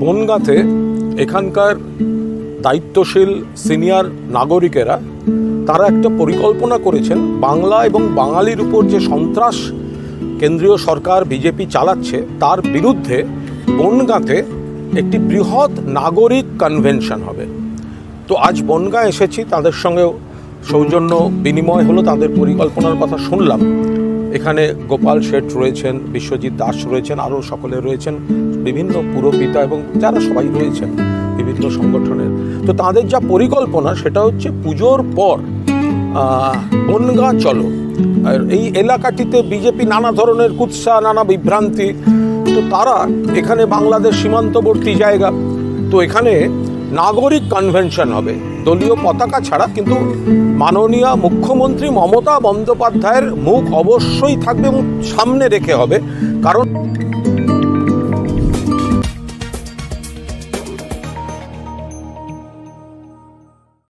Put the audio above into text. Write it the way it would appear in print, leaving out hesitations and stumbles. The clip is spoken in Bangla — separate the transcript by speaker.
Speaker 1: বনগাঁতে এখানকার দায়িত্বশীল সিনিয়র নাগরিকেরা তারা একটা পরিকল্পনা করেছেন, বাংলা এবং বাঙালির উপর যে সন্ত্রাস কেন্দ্রীয় সরকার বিজেপি চালাচ্ছে তার বিরুদ্ধে বনগাঁতে একটি বৃহৎ নাগরিক কনভেনশন হবে। তো আজ বনগাঁ এসেছি, তাদের সঙ্গেও সৌজন্য বিনিময় হলো, তাদের পরিকল্পনার কথা শুনলাম। এখানে গোপাল শেঠ রয়েছেন, বিশ্বজিৎ দাস রয়েছেন, আরও সকলে রয়েছেন, বিভিন্ন পুরপিতা এবং যারা সবাই রয়েছেন বিভিন্ন সংগঠনের। তো তাদের যা পরিকল্পনা সেটা হচ্ছে পুজোর পর বনগাঁ চলো। আর এই এলাকাটিতে বিজেপি নানা ধরনের কুৎসা, নানা বিভ্রান্তি, তো তারা এখানে বাংলাদেশ সীমান্তবর্তী জায়গা, তো এখানে নাগরিক কনভেনশন হবে দলীয় পতাকা ছাড়া, কিন্তু মাননীয় মুখ্যমন্ত্রী মমতা বন্দ্যোপাধ্যায়ের মুখ অবশ্যই থাকবে এবং সামনে রেখে হবে। কারণ